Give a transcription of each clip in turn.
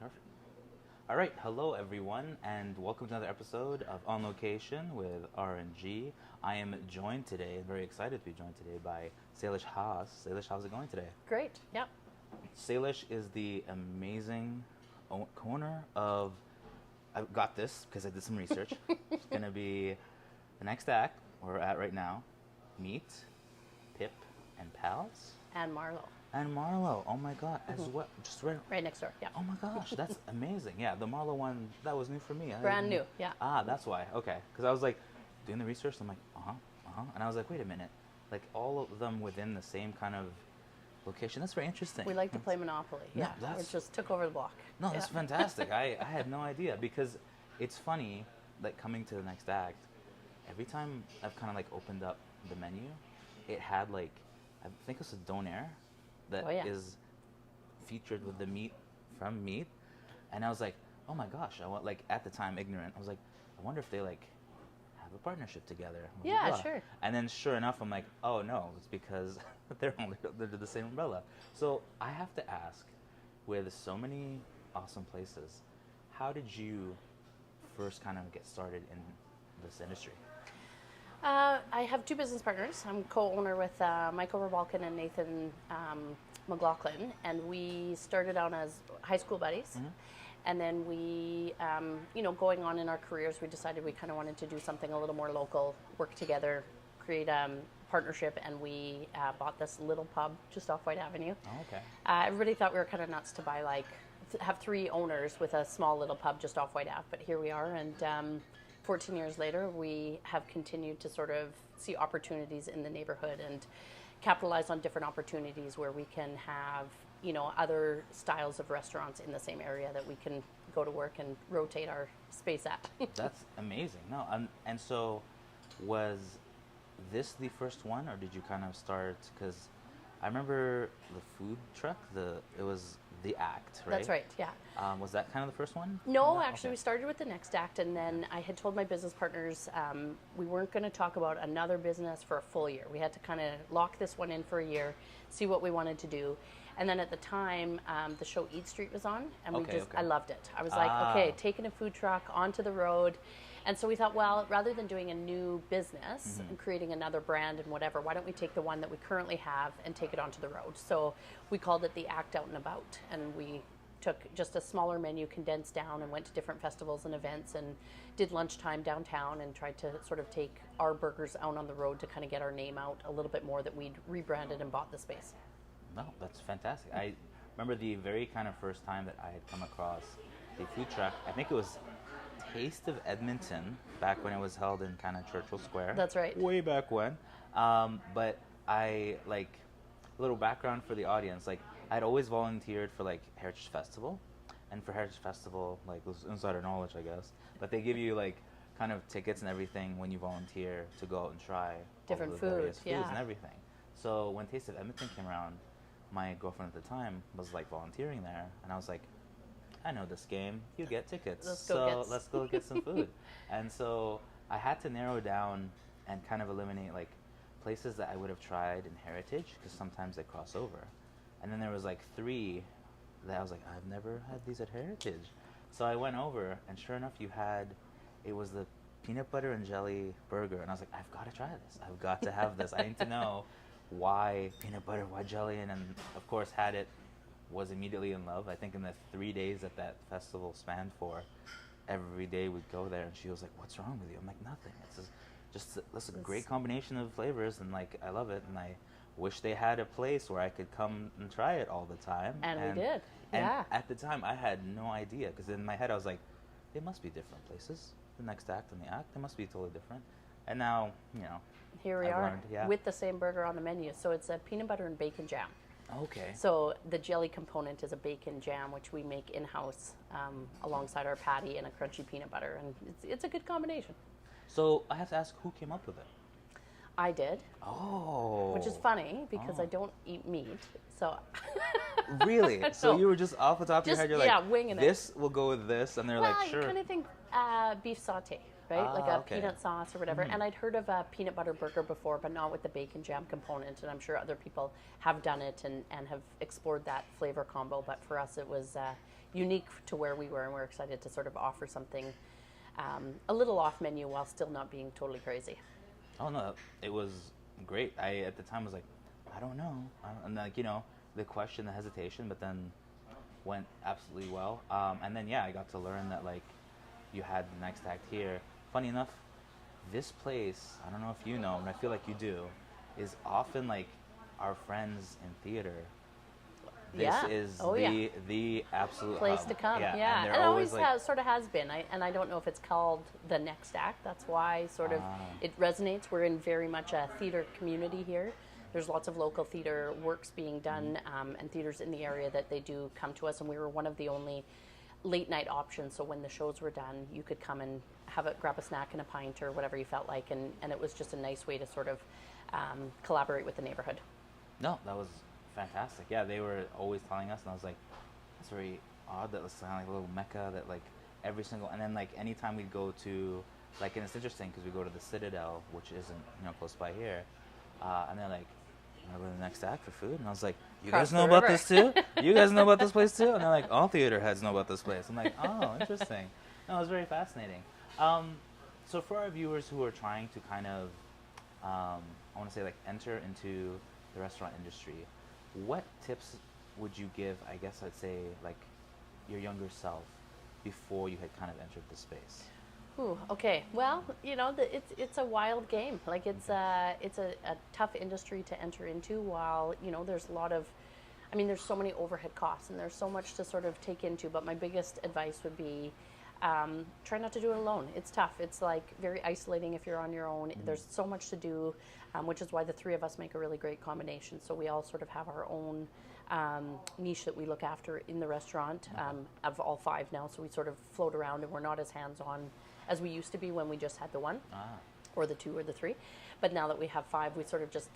Perfect. All right, hello everyone, and welcome to another episode of On Location with R&G. I am joined today, very excited to be joined today by Saylish Haas. Saylish, how's it going today? Great, yep. Saylish is the amazing owner of, I got this because I did some research. It's going to be the next act where we're at right now, Meet, Pip, and Pals. And Marlo. And Marlo, oh my God, as well, just right next door, yeah. Oh my gosh, that's amazing. Yeah, the Marlo one, that was new for me. Brand new, yeah. Ah, that's why, okay. Because I was like, doing the research, I'm like, and I was like, wait a minute. Like, all of them within the same kind of location. That's very interesting. We like to play Monopoly, No, yeah. It just took over the block. No, that's fantastic. I had no idea, because it's funny, like, coming to the next act, every time I've kind of, like, opened up the menu, it had, like, I think it was a donair that is featured with the meat from Meat, and I was like, oh my gosh, I want, like, at the time ignorant, I was like, I wonder if they like have a partnership together. Yeah, like, sure. And then sure enough, I'm like, oh no, it's because they're under the same umbrella. So I have to ask, with so many awesome places, how did you first kind of get started in this industry? I have two business partners. I'm co-owner with Michael Rebalkin and Nathan McLaughlin, and we started out as high school buddies. Mm-hmm. And then we, going on in our careers, we decided we kind of wanted to do something a little more local, work together, create a partnership, and we bought this little pub just off Whyte Avenue. Oh, okay. Everybody thought we were kind of nuts to buy, have three owners with a small little pub just off Whyte Ave, but here we are, and 14 years later, we have continued to sort of see opportunities in the neighborhood and capitalize on different opportunities where we can have, other styles of restaurants in the same area that we can go to work and rotate our space at. That's amazing. No, and so was this the first one, or did you kind of start, because I remember the food truck, it was the act, right? That's right, yeah. Was that kind of the first one? No, actually, we started with the next act, and then I had told my business partners we weren't going to talk about another business for a full year. We had to kind of lock this one in for a year, see what we wanted to do. And then at the time, the show Eat Street was on, and I loved it. I was like, okay, taking a food truck onto the road. And so we thought, well, rather than doing a new business and creating another brand and whatever, why don't we take the one that we currently have and take it onto the road? So we called it the Act Out and About, and we took just a smaller menu, condensed down, and went to different festivals and events and did lunchtime downtown and tried to sort of take our burgers out on the road to kind of get our name out a little bit more, that we'd rebranded and bought the space. No, that's fantastic. I remember the very kind of first time that I had come across the food truck. I think it was Taste of Edmonton, back when it was held in kind of Churchill Square. That's right. Way back when. But I, a little background for the audience, I'd always volunteered for Heritage Festival. And for Heritage Festival, it was insider knowledge, I guess, but they give you kind of tickets and everything when you volunteer to go out and try different various foods yeah. and everything. So when Taste of Edmonton came around, my girlfriend at the time was volunteering there, and I was like, I know this game. You get tickets. Let's go get some food. And so I had to narrow down and kind of eliminate places that I would have tried in Heritage, because sometimes they cross over. And then there was three that I was like, I've never had these at Heritage. So I went over, and sure enough, it was the peanut butter and jelly burger, and I was like, I've got to try this. I've got to have this. I need to know why peanut butter, why jelly, and then of course had it. Was immediately in love. I think in the 3 days that festival spanned for, every day we'd go there, and she was like, what's wrong with you? I'm like, nothing. It's just a great combination of flavors, and I love it, and I wish they had a place where I could come and try it all the time. And we did, and yeah. At the time, I had no idea, because in my head I was like, they must be different places. The next act and the act, they must be totally different. And now, here we I've are learned, with the same burger on the menu. So it's a peanut butter and bacon jam. Okay. So the jelly component is a bacon jam, which we make in-house alongside our patty and a crunchy peanut butter, and it's a good combination. So I have to ask, who came up with it? I did. Oh. Which is funny, because I don't eat meat, so... Really? So you were just off the top of your head, you're winging this will go with this, and they're sure. You kind of think beef saute, right? Like a peanut sauce or whatever. And I'd heard of a peanut butter burger before, but not with the bacon jam component. And I'm sure other people have done it and have explored that flavor combo. But for us, it was unique to where we were, and we're excited to sort of offer something a little off menu while still not being totally crazy. Oh no, it was great. I at the time was like, I don't know, and like, you know, the question, the hesitation, but then went absolutely well. And then I got to learn that like you had the next act here. Funny enough, this place, I don't know if you know, and I feel like you do, is often like our friends in theater. This is the absolute place hub to come. And it always sort of has been. I don't know if it's called the next act. That's why sort of it resonates. We're in very much a theater community here. There's lots of local theater works being done, and theaters in the area that they do come to us. And we were one of the only late night options. So when the shows were done, you could come and grab a snack and a pint or whatever you felt like. And it was just a nice way to sort of collaborate with the neighborhood. No, that was fantastic. Yeah, they were always telling us, and I was like, that's very odd. That was kind of like a little mecca that like every single, and then like anytime we go to, like, and it's interesting because we go to the Citadel, which isn't, you know, close by here, and they're like, you go to the next act for food, and I was like, you guys know about this too? You guys know about this place too? And they're like, all theater heads know about this place. I'm like, oh, interesting. No, it was very fascinating. So for our viewers who are trying to kind of, I want to say like enter into the restaurant industry, what tips would you give, I guess I'd say, like your younger self before you had kind of entered the space? Ooh, okay. Well, you know, it's a wild game. Like it's a tough industry to enter into. While, you know, there's a lot of, I mean, there's so many overhead costs and there's so much to sort of take into. But my biggest advice would be, try not to do it alone. It's tough. It's like very isolating if you're on your own. There's so much to do, which is why the three of us make a really great combination. So we all sort of have our own niche that we look after in the restaurant, of all five now. So we sort of float around and we're not as hands-on as we used to be when we just had the one or the two or the three. But now that we have five, we sort of just,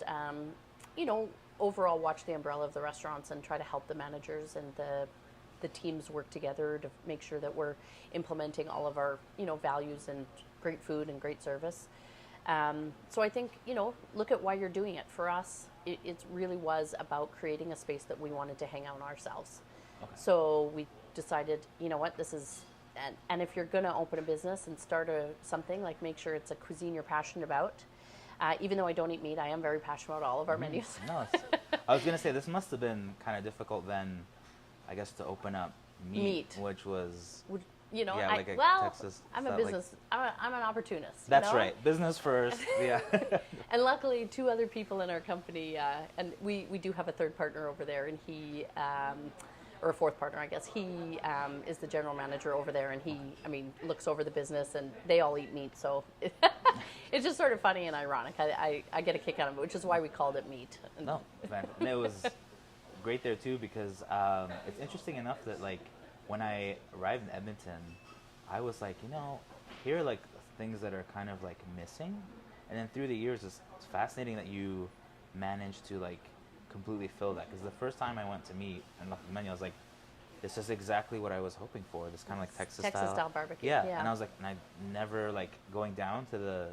you know, overall watch the umbrella of the restaurants and try to help the managers and the teams work together to make sure that we're implementing all of our, you know, values and great food and great service. So I think, you know, look at why you're doing it. For us, it really was about creating a space that we wanted to hang out ourselves. Okay. So we decided, you know what, this is, and if you're going to open a business and start something, like make sure it's a cuisine you're passionate about. Even though I don't eat meat, I am very passionate about all of our menus. No, I was going to say, this must have been kind of difficult then, I guess, to open up meat. Which was, you know, like Texas. I'm a business. Like, I'm an opportunist. That's you know? right. Business first. Yeah. And luckily, two other people in our company, and we do have a third partner over there, and he, or a fourth partner, I guess. He is the general manager over there, and he, I mean, looks over the business, and they all eat meat, so it's just sort of funny and ironic. I get a kick out of it, which is why we called it meat. No, and it was great there too, because it's interesting enough that like when I arrived in Edmonton, I was like, you know, here are like things that are kind of like missing, and then through the years, it's fascinating that you managed to like completely fill that. Because the first time I went to meet and looked at the menu, I was like, this is exactly what I was hoping for. This kind of like Texas style barbecue. Yeah, and I was like, and I never like going down to the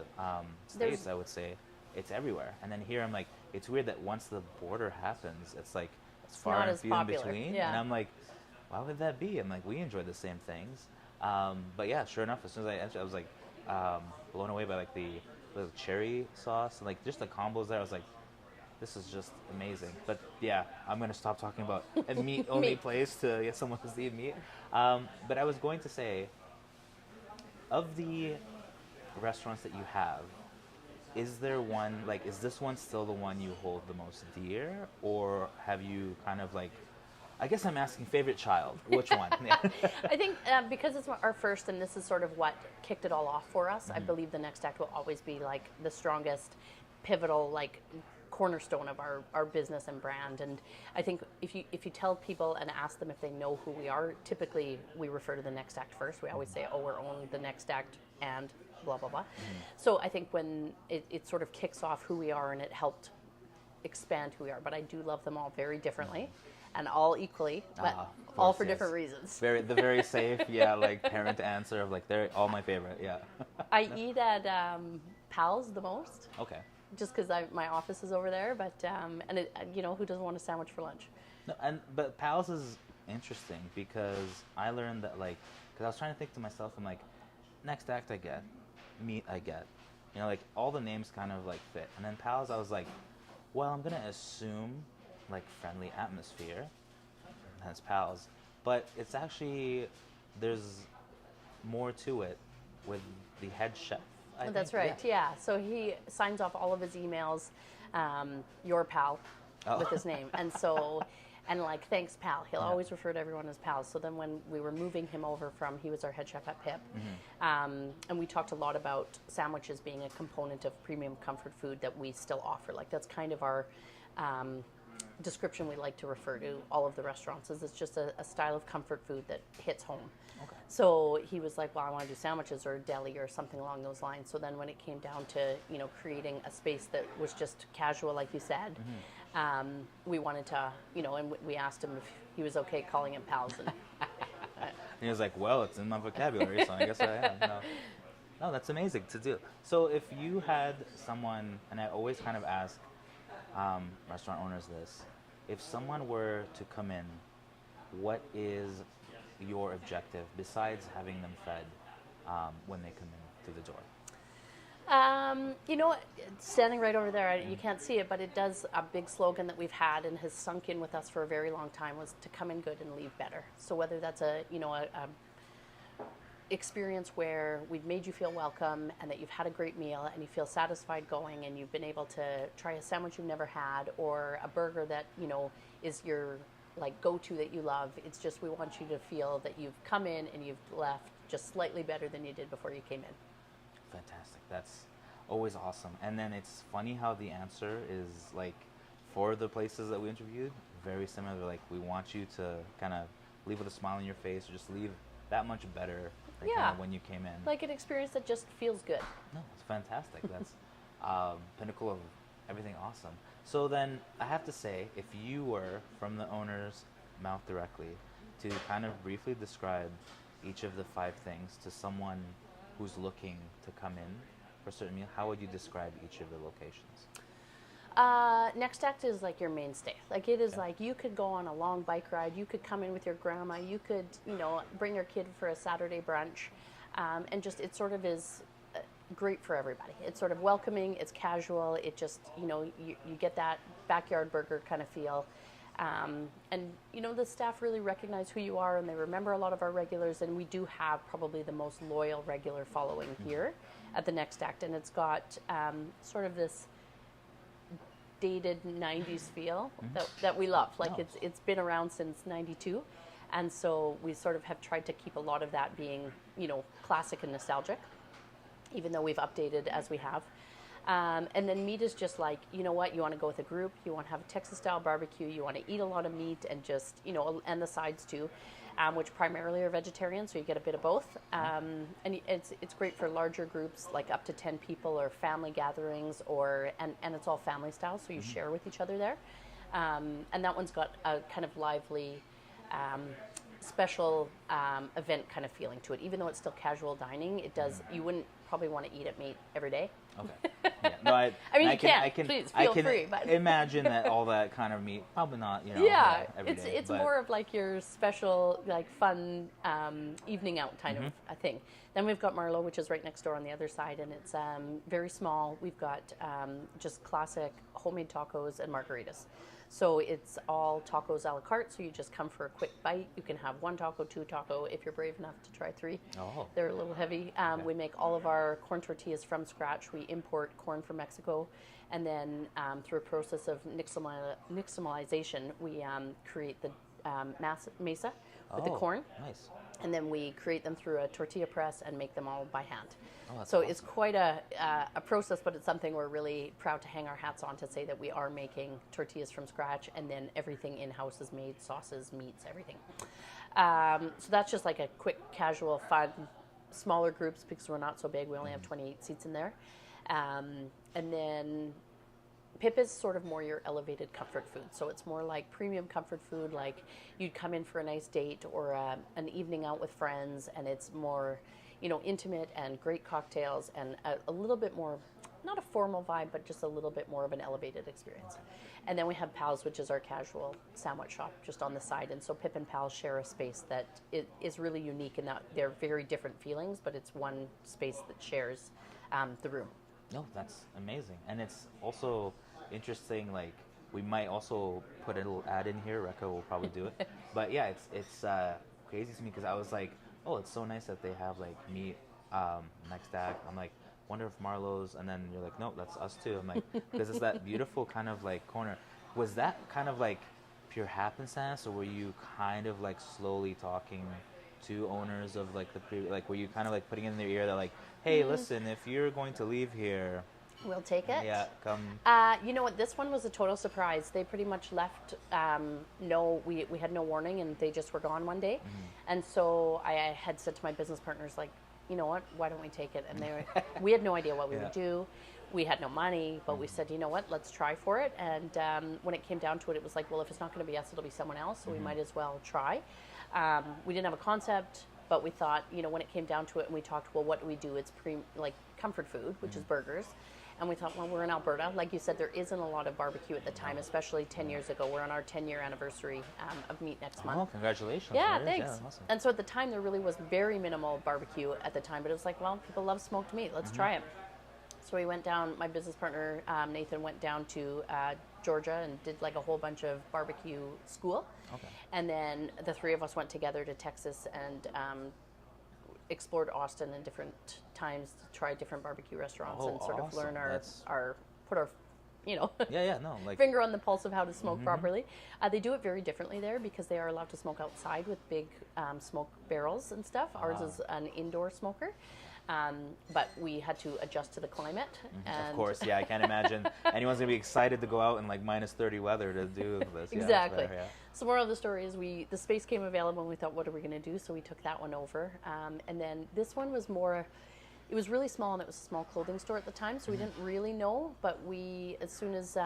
States, I would say it's everywhere. And then here I'm like, it's weird that once the border happens, it's like it's far and few in between. Yeah. And I'm like, why would that be? I'm like, we enjoy the same things. But yeah, sure enough, as soon as I entered, I was like blown away by like the cherry sauce and like just the combos there. I was like, this is just amazing. But yeah, I'm going to stop talking about a meat-only place to get someone to eat meat. But I was going to say, of the restaurants that you have, is there one, like, is this one still the one you hold the most dear? Or have you kind of like, I guess I'm asking favorite child, which one? I think because it's our first, and this is sort of what kicked it all off for us, I believe the next act will always be like the strongest, pivotal, like, cornerstone of our business and brand. And I think if you tell people and ask them if they know who we are, typically we refer to the next act first. We always say, oh, we're only the next act and blah blah blah. So I think when it sort of kicks off who we are, and it helped expand who we are. But I do love them all very differently and all equally, but all for different reasons. The very safe, yeah, like parent answer of like they're all my favorite, yeah. I eat at Pal's the most. Okay. Just because my office is over there, but and it, you know, who doesn't want a sandwich for lunch? No, but Pal's is interesting because I learned that like, because I was trying to think to myself, I'm like, next act I get, meat I get, you know, like all the names kind of like fit, and then Pal's I was like, well, I'm gonna assume like friendly atmosphere, and that's Pal's, but it's actually there's more to it with the head chef. That's right. Yeah. So he signs off all of his emails, your pal, with his name, and so. And like, thanks, pal. He'll always refer to everyone as pals. So then when we were moving him over from, he was our head chef at Pip, and we talked a lot about sandwiches being a component of premium comfort food that we still offer. Like that's kind of our description we like to refer to all of the restaurants is it's just a style of comfort food that hits home. Okay. So he was like, well, I want to do sandwiches or a deli or something along those lines. So then when it came down to, you know, creating a space that was just casual, like you said, we wanted to, you know, and we asked him if he was okay calling him Pals. And he was like, well, it's in my vocabulary, so I guess I am. No, that's amazing to do. So if you had someone, and I always kind of ask restaurant owners this, if someone were to come in, what is your objective besides having them fed when they come in through the door? You know, standing right over there, you can't see it, but it does, a big slogan that we've had and has sunk in with us for a very long time was to come in good and leave better. So whether that's a experience where we've made you feel welcome and that you've had a great meal and you feel satisfied going and you've been able to try a sandwich you've never had or a burger that, you know, is your like go-to that you love. It's just we want you to feel that you've come in and you've left just slightly better than you did before you came in. Fantastic. That's always awesome. And then it's funny how the answer is like for the places that we interviewed, very similar. Like we want you to kind of leave with a smile on your face or just leave that much better when you came in. Like an experience that just feels good. No, it's fantastic. That's pinnacle of everything awesome. So then I have to say, if you were from the owner's mouth directly to kind of briefly describe each of the 5 things to someone who's looking to come in for a certain meal, how would you describe each of the locations? Next act is like your mainstay. Like it is like you could go on a long bike ride, you could come in with your grandma, you could, you know, bring your kid for a Saturday brunch, and just it sort of is great for everybody. It's sort of welcoming, it's casual, it just, you know, you get that backyard burger kind of feel. And, you know, the staff really recognize who you are and they remember a lot of our regulars, and we do have probably the most loyal regular following here at the Next Act, and it's got sort of this dated 90s feel that we love. Like it's been around since 92, and so we sort of have tried to keep a lot of that being, you know, classic and nostalgic, even though we've updated as we have. And then meat is just like, you know what, you want to go with a group, you want to have a Texas-style barbecue, you want to eat a lot of meat and just, you know, and the sides too, which primarily are vegetarian, so you get a bit of both. And it's great for larger groups, like up to 10 people or family gatherings, or and it's all family style, so you share with each other there. And that one's got a kind of lively, special event kind of feeling to it. Even though it's still casual dining, it does. You wouldn't probably want to eat at meat every day. Okay. Yeah. No, I mean, you can. Please feel free. But imagine that all that kind of meat, probably not. You know, every day, it's more of like your special, like fun evening out kind of a thing. Then we've got Marlowe, which is right next door on the other side, and it's very small. We've got just classic homemade tacos and margaritas. So it's all tacos a la carte, so you just come for a quick bite. You can have 1 taco, 2 taco, if you're brave enough to try 3. Oh. They're a little heavy. We make all of our corn tortillas from scratch. We import corn from Mexico, and then through a process of nixtamalization, we create the mesa with the corn. Nice. And then we create them through a tortilla press and make them all by hand. Oh, that's so awesome. It's quite a process, but it's something we're really proud to hang our hats on, to say that we are making tortillas from scratch, and then everything in-house is made, sauces, meats, everything. So that's just like a quick, casual, fun, smaller groups, because we're not so big. We only have 28 seats in there. And then Pip is sort of more your elevated comfort food. So it's more like premium comfort food, like you'd come in for a nice date or an evening out with friends, and it's more, intimate and great cocktails and a little bit more, not a formal vibe, but just a little bit more of an elevated experience. And then we have Pals, which is our casual sandwich shop just on the side. And so Pip and Pals share a space that is really unique in that they're very different feelings, but it's one space that shares the room. No, that's amazing. And it's also interesting, like, we might also put a little ad in here. Rekha will probably do it. But yeah, it's crazy to me because I was like, oh, it's so nice that they have like meat next act. I'm like, wonder if Marlowe's, and then you're like, no, that's us too. I'm like, because it's that beautiful kind of like corner. Was that kind of like pure happenstance, or were you kind of like slowly talking to owners of like like were you kind of like putting in their ear that like, hey, listen, if you're going to leave here, we'll take it. Yeah, come. You know what? This one was a total surprise. They pretty much left. We had no warning, and they just were gone one day. And so I had said to my business partners, like, you know what? Why don't we take it? And we had no idea what we would do. We had no money, but we said, you know what? Let's try for it. And when it came down to it, it was like, well, if it's not going to be us, it'll be someone else. So we might as well try. We didn't have a concept, but we thought, when it came down to it, and we talked, well, what do we do? It's like comfort food, which is burgers. And we thought, well, we're in Alberta. Like you said, there isn't a lot of barbecue at the time, especially 10 years ago. We're on our 10-year anniversary of meat next month. Oh, congratulations. Yeah, thanks. Yeah, awesome. And so at the time, there really was very minimal barbecue at the time. But it was like, well, people love smoked meat. Let's try it. So we went down, my business partner, Nathan, went down to Georgia and did like a whole bunch of barbecue school. Okay. And then the three of us went together to Texas and explored Austin in different times to try different barbecue restaurants and sort of learn put our finger on the pulse of how to smoke properly. They do it very differently there because they are allowed to smoke outside with big smoke barrels and stuff. Ours is an indoor smoker. But we had to adjust to the climate. And of course, yeah, I can't imagine anyone's going to be excited to go out in like minus 30 weather to do this. Exactly. So moral of the story is the space came available and we thought, what are we going to do? So we took that one over. And then this one was it was really small, and it was a small clothing store at the time, so we didn't really know, but as soon as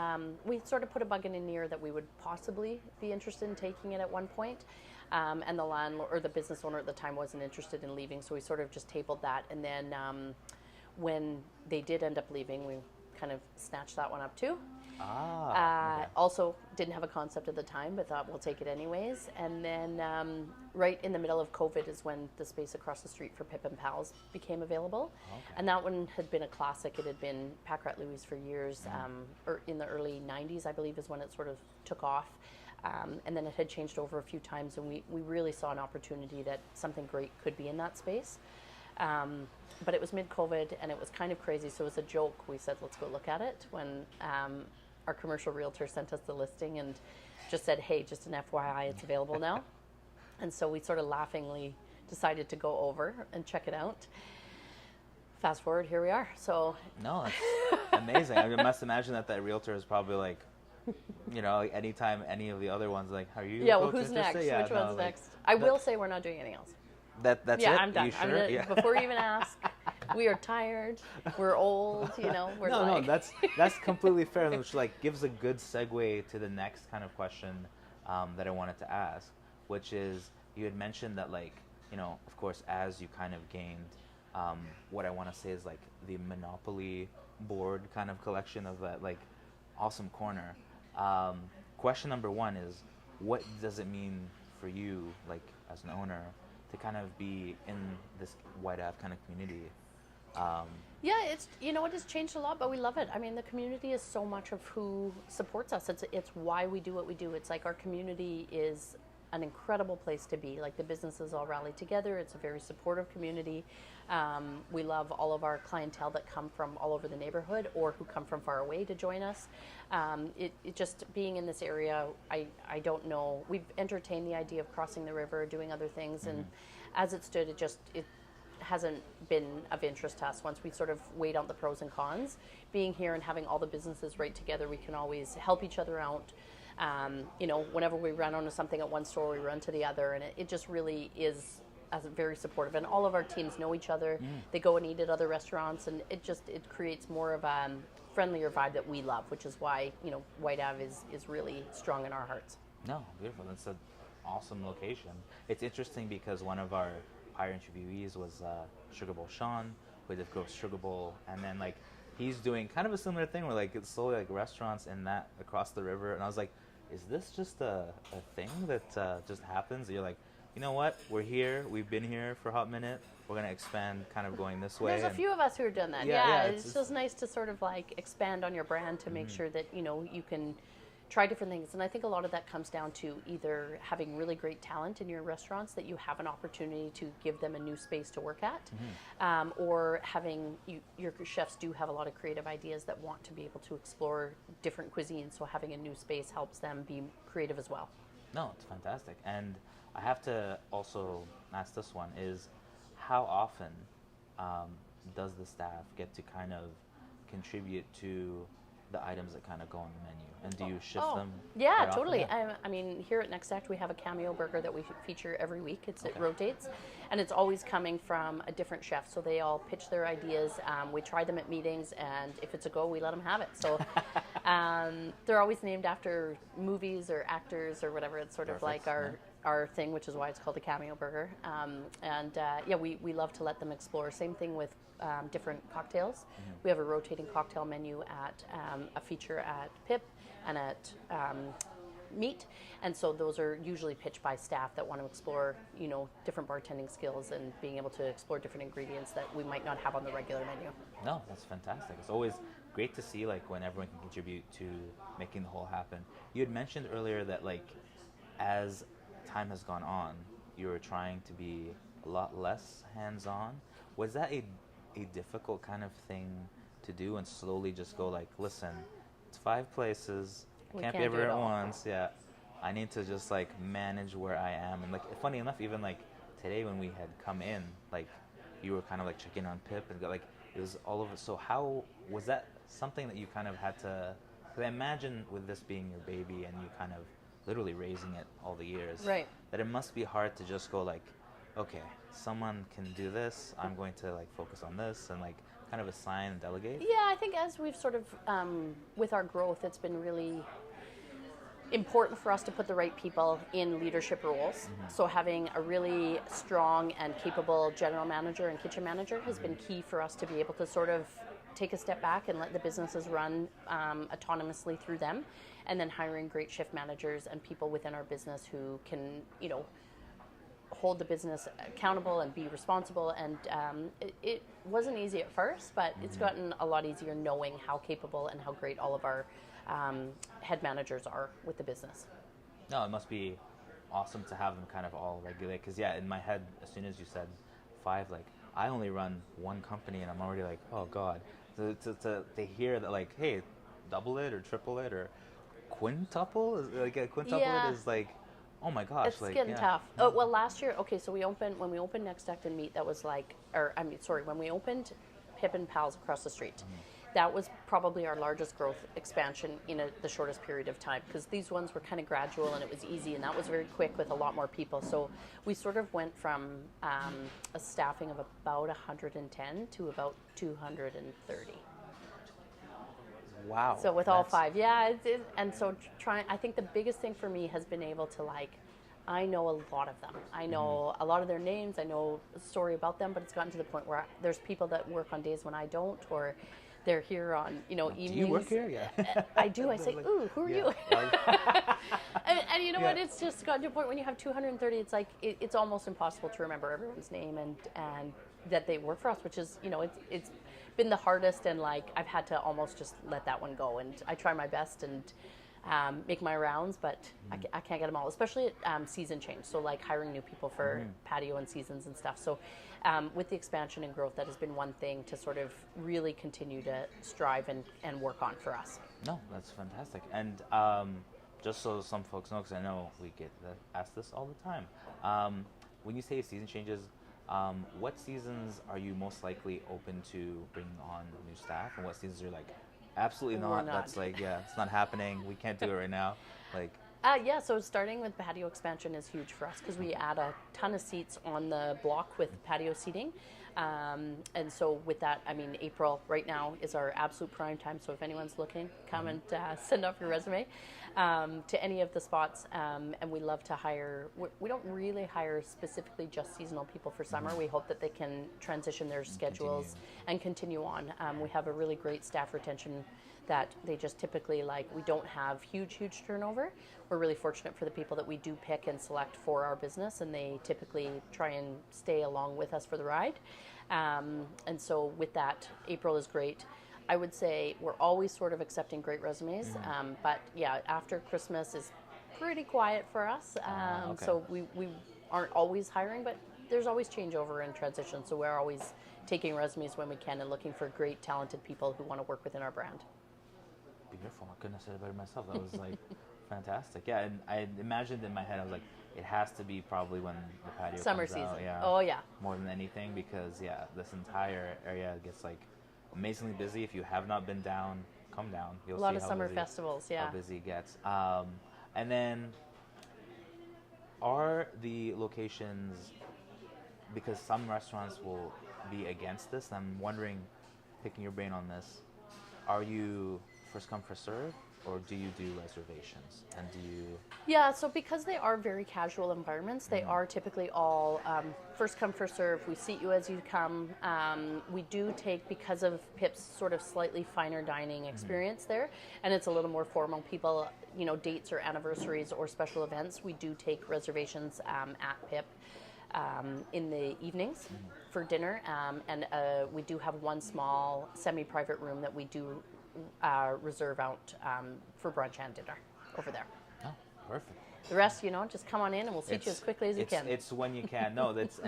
we sort of put a bug in the ear that we would possibly be interested in taking it at one point. And the landlord or the business owner at the time wasn't interested in leaving, so we sort of just tabled that. And then when they did end up leaving, we kind of snatched that one up too. Okay. Also didn't have a concept at the time, but thought we'll take it anyways. And then right in the middle of COVID is when the space across the street for Pip and Pals became available. Okay. And that one had been a classic. It had been Pack Rat Louie's for years, or in the early 90s, I believe, is when it sort of took off. And then it had changed over a few times, and we really saw an opportunity that something great could be in that space. But it was mid-COVID, and it was kind of crazy, so it was a joke. We said, let's go look at it, when our commercial realtor sent us the listing and just said, hey, just an FYI, it's available now. And so we sort of laughingly decided to go over and check it out. Fast forward, here we are. So no, that's amazing. I must imagine that realtor is probably like, like anytime any of the other ones, like, are you? Yeah, well, who's next? Yeah, which one's next? I will say we're not doing anything else. That's it? Yeah, I'm done. You sure? Before you even ask, we are tired. We're old. We're no, that's completely fair. Which like gives a good segue to the next kind of question that I wanted to ask, which is you had mentioned that of course, as you kind of gained what I want to say is like the Monopoly board kind of collection of that like awesome corner. Question number one is, what does it mean for you, like as an owner, to kind of be in this Whyte Ave kind of community? Yeah, it's it's changed a lot, but we love it. I mean, the community is so much of who supports us. It's why we do what we do. It's like our community is an incredible place to be. Like the businesses all rally together. It's a very supportive community. We love all of our clientele that come from all over the neighborhood or who come from far away to join us. It just being in this area, I don't know. We've entertained the idea of crossing the river, doing other things, and as it stood, it hasn't been of interest to us. Once we sort of weighed out the pros and cons, being here and having all the businesses right together, we can always help each other out. Whenever we run onto something at one store, we run to the other, and it just really is very supportive. And all of our teams know each other. They go and eat at other restaurants, and it creates more of a friendlier vibe that we love, which is why, you know, Whyte Ave is really strong in our hearts. No, beautiful. That's an awesome location. It's interesting because one of our prior interviewees was Sugar Bowl Sean, who did Gross Sugar Bowl, and then like he's doing kind of a similar thing where like it's slowly like restaurants and that across the river, and I was like, is this just a thing that just happens? You're like, you know what? We're here. We've been here for a hot minute. We're going to expand kind of going this way. There's a few of us who have done that. Yeah, it's just nice to sort of like expand on your brand to make sure that, you know, you can try different things. And I think a lot of that comes down to either having really great talent in your restaurants that you have an opportunity to give them a new space to work at, or having your chefs do have a lot of creative ideas that want to be able to explore different cuisines. So having a new space helps them be creative as well. No, it's fantastic. And I have to also ask this one is, how often does the staff get to kind of contribute to the items that kind of go on the menu? And do you shift them? Yeah, totally. I mean, here at Next Act, we have a cameo burger that we feature every week. It rotates, and it's always coming from a different chef. So they all pitch their ideas. We try them at meetings, and if it's a go, we let them have it. So they're always named after movies or actors or whatever. It's sort of like our thing, which is why it's called a cameo burger. We love to let them explore. Same thing with different cocktails. We have a rotating cocktail menu at a feature at Pip and at Meat, and so those are usually pitched by staff that want to explore, you know, different bartending skills and being able to explore different ingredients that we might not have on the regular menu. No, that's fantastic. It's always great to see like when everyone can contribute to making the whole happen. You had mentioned earlier that like as time has gone on, you were trying to be a lot less hands-on. Was that a difficult kind of thing to do and slowly just go like, listen, it's 5 places, I can't be everywhere at once. Yeah, I need to just like manage where I am. And like, funny enough, even like today when we had come in, like you were kind of like checking on Pip and got like, it was all of it. So how was that something that you kind of had to, because I imagine with this being your baby and you kind of literally raising it all the years, right, that it must be hard to just go like, okay, someone can do this, I'm going to like focus on this, and like kind of assign and delegate? Yeah, I think as we've sort of, with our growth, it's been really important for us to put the right people in leadership roles. So having a really strong and capable general manager and kitchen manager has been key for us to be able to sort of take a step back and let the businesses run autonomously through them, and then hiring great shift managers and people within our business who can, you know, hold the business accountable and be responsible. And it wasn't easy at first, but it's gotten a lot easier knowing how capable and how great all of our head managers are with the business. No, it must be awesome to have them kind of all regulate, because yeah, in my head, as soon as you said 5, like I only run 1 company and I'm already like, oh god, to hear that like, hey, double it or triple it or quintuple, like a quintuple it is like, oh my gosh, it's like, getting tough. Oh, well, last year, okay, so when we opened Next Act and Meat, that was like, when we opened Pip and Pals across the street, that was probably our largest growth expansion in the shortest period of time, because these ones were kind of gradual and it was easy, and that was very quick with a lot more people. So we sort of went from a staffing of about 110 to about 230. Wow. So with all 5, yeah, and so I think the biggest thing for me has been able to like, I know a lot of them. I know a lot of their names. I know a story about them, but it's gotten to the point where there's people that work on days when I don't, or they're here on, you know, evenings. Do you work here? Yeah. I do. I say, ooh, who are you? and you know what? It's just gotten to a point when you have 230, it's like, it's almost impossible to remember everyone's name and that they work for us, which is, you know, it's been the hardest, and like I've had to almost just let that one go, and I try my best and make my rounds, but I can't get them all, especially at season change. So like hiring new people for patio and seasons and stuff. So with the expansion and growth, that has been one thing to sort of really continue to strive and work on for us. No, that's fantastic. And just so some folks know, because I know we get asked this all the time, when you say season changes, what seasons are you most likely open to bringing on new staff, and what seasons are like, absolutely not. That's like, yeah, it's not happening. We can't do it right now. Like, Yeah, so starting with patio expansion is huge for us because we add a ton of seats on the block with patio seating. And so with that, I mean, April right now is our absolute prime time. So if anyone's looking, come and send off your resume to any of the spots. And we love to hire, we don't really hire specifically just seasonal people for summer. We hope that they can transition their schedules and continue on. We have a really great staff retention that they just typically we don't have huge turnover. We're really fortunate for the people that we do pick and select for our business, and they typically try and stay along with us for the ride. And so with that, April is great. I would say we're always sort of accepting great resumes, but yeah, after Christmas is pretty quiet for us. Okay. So we aren't always hiring, but there's always changeover and transition. So we're always taking resumes when we can and looking for great, talented people who want to work within our brand. Beautiful. I couldn't have said it better myself. That was fantastic. Yeah, and I imagined in my head, I was like, it has to be probably when the patio Summer comes season. out. Yeah. Oh yeah. More than anything, because this entire area gets amazingly busy. If you have not been down, come down. You'll see a lot of summer festivals. Yeah. How busy it gets. And then, are the locations, because some restaurants will be against this, and I'm wondering, picking your brain on this, are you first come, first serve, or do you do reservations? And do you... Yeah, so because they are very casual environments, they are typically all first come, first serve. We seat you as you come. We do take, because of PIP's sort of slightly finer dining experience there, and it's a little more formal, people, dates or anniversaries or special events, we do take reservations at PIP. In the evenings for dinner, and we do have one small semi-private room that we do reserve out for brunch and dinner over there. Oh, perfect. The rest, just come on in and we'll seat you as quickly as you can. It's when you can. No, it's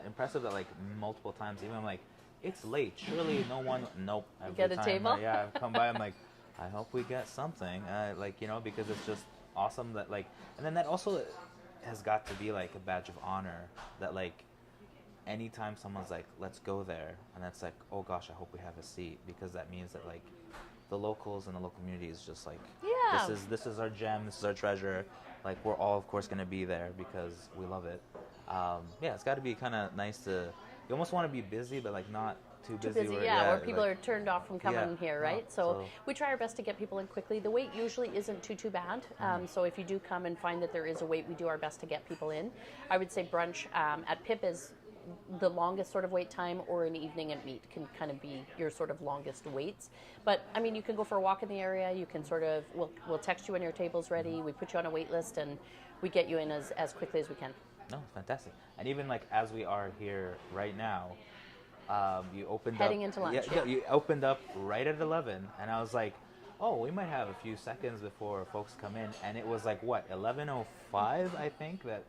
impressive that multiple times, even I'm like, it's late. Surely no one. Nope. Every get a time, table. I've come by. I'm like, I hope we get something. Because it's just awesome that and then that also has got to be a badge of honor that anytime someone's like, let's go there, and that's oh gosh, I hope we have a seat, because that means that the locals and the local community is just this is our gem, this is our treasure, we're all of course going to be there because we love it. It's got to be kind of nice to, you almost want to be busy but not too busy where people are turned off from coming here, right? So we try our best to get people in quickly. The wait usually isn't too bad. So if you do come and find that there is a wait, we do our best to get people in. I would say brunch at PIP is the longest sort of wait time, or an evening at meat can kind of be your sort of longest waits. But I mean, you can go for a walk in the area. You can sort of, we'll text you when your table's ready. We put you on a wait list and we get you in as quickly as we can. No, fantastic. And even as we are here right now, you opened heading into lunch. Yeah, you opened up right at 11, and I was like, oh, we might have a few seconds before folks come in, and it was 11:05, I think, that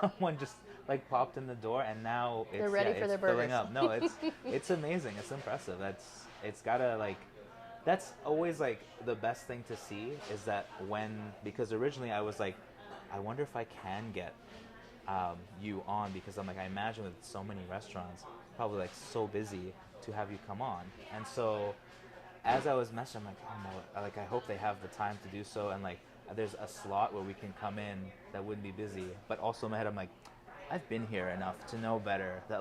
someone just popped in the door, and now they're ready for their filling burgers. up. No, it's amazing. It's impressive. It's gotta that's always the best thing to see is that because originally I was I wonder if I can get you on, because I'm I imagine with so many restaurants probably so busy to have you come on. And so as I was messaging, I'm oh no, I hope they have the time to do so, and there's a slot where we can come in that wouldn't be busy. But also in my head I'm I've been here enough to know better that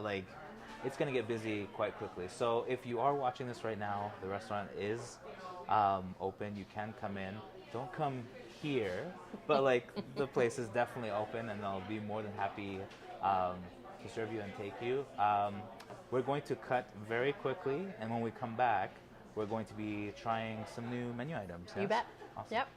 it's going to get busy quite quickly. So if you are watching this right now, the restaurant is open. You can come in. Don't come here, but the place is definitely open, and I'll be more than happy to serve you and take you. We're going to cut very quickly, and when we come back, we're going to be trying some new menu items. You bet. Awesome. Yep.